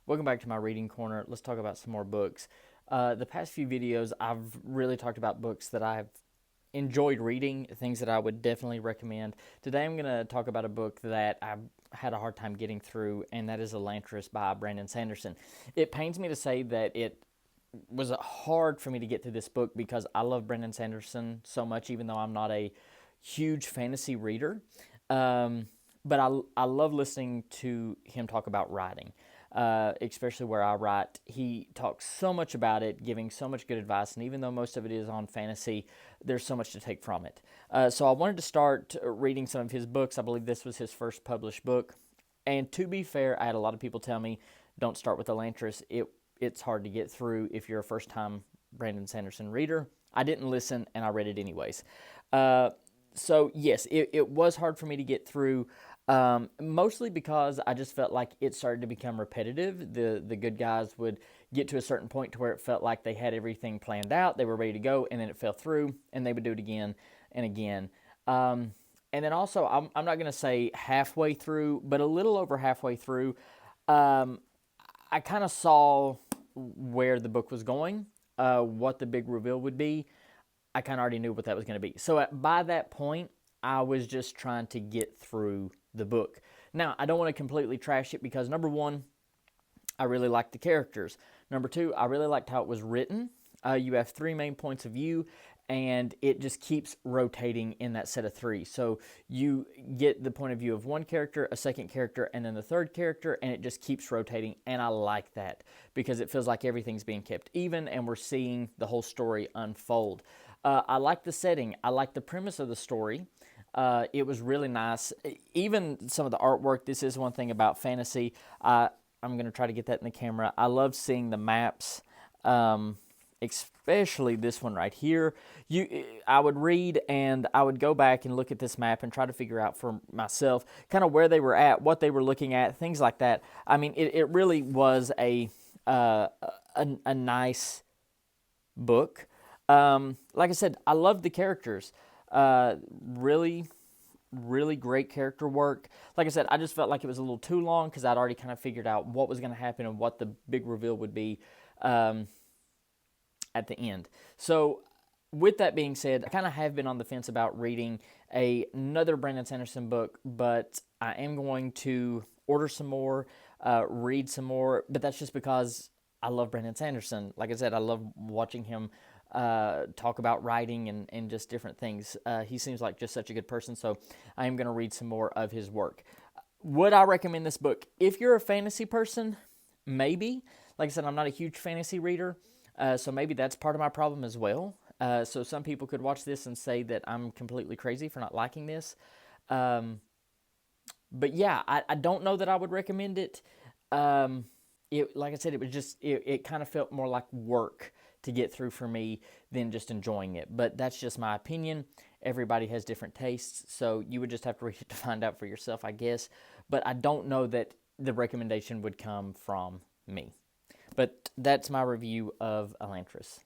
Welcome back to my reading corner. Let's talk about some more books. The past few videos, I've really talked about books that I've enjoyed reading, things that I would definitely recommend. Today I'm going to talk about a book that I've had a hard time getting through, and that is Elantris by Brandon Sanderson. It pains me to say that it was hard for me to get through this book because I love Brandon Sanderson so much, even though I'm not a huge fantasy reader. Um, but I love listening to him talk about writing, especially where I write. He talks so much about it, giving so much good advice, and even though most of it is on fantasy, there's so much to take from it. So I wanted to start reading some of his books. I believe this was his first published book. And to be fair, I had a lot of people tell me, don't start with Elantris. It's hard to get through if you're a first time Brandon Sanderson reader. I didn't listen and I read it anyways. So yes, it was hard for me to get through, mostly because I just felt like it started to become repetitive. The good guys would get to a certain point to where it felt like they had everything planned out, they were ready to go, and then it fell through, and they would do it again and again. And then also, I'm not going to say halfway through, but a little over halfway through, um, I kind of saw where the book was going, what the big reveal would be. I kind of already knew what that was going to be. So by that point, I was just trying to get through the book. Now, I don't want to completely trash it because number one, I really liked the characters. Number two, I really liked how it was written. You have three main points of view, and it just keeps rotating in that set of three. So you get the point of view of one character, a second character, and then the third character, and it just keeps rotating. And I like that because it feels like everything's being kept even, and we're seeing the whole story unfold. I like the setting. I like the premise of the story. It was really nice. Even some of the artwork. This is one thing about fantasy. I'm going to try to get that in the camera. I love seeing the maps, especially this one right here. I would read and I would go back and look at this map and try to figure out for myself kind of where they were at, what they were looking at, things like that. I mean, it really was a nice book. Like I said, I loved the characters. Really, really great character work. Like I said, I just felt like it was a little too long because I'd already kind of figured out what was going to happen and what the big reveal would be at the end. So, with that being said, I kind of have been on the fence about reading another Brandon Sanderson book, but I am going to order some more, read some more, but that's just because I love Brandon Sanderson. Like I said, I love watching him talk about writing and just different things. He seems like just such a good person, so I am going to read some more of his work. Would I recommend this book? If you're a fantasy person, maybe. Like I said, I'm not a huge fantasy reader, so maybe that's part of my problem as well. So some people could watch this and say that I'm completely crazy for not liking this. Um, but yeah, I don't know that I would recommend it. Like I said, it was just it kind of felt more like work to get through for me than just enjoying it. But that's just my opinion. Everybody has different tastes, so you would just have to read it to find out for yourself, I guess. But I don't know that the recommendation would come from me. But that's my review of Elantris.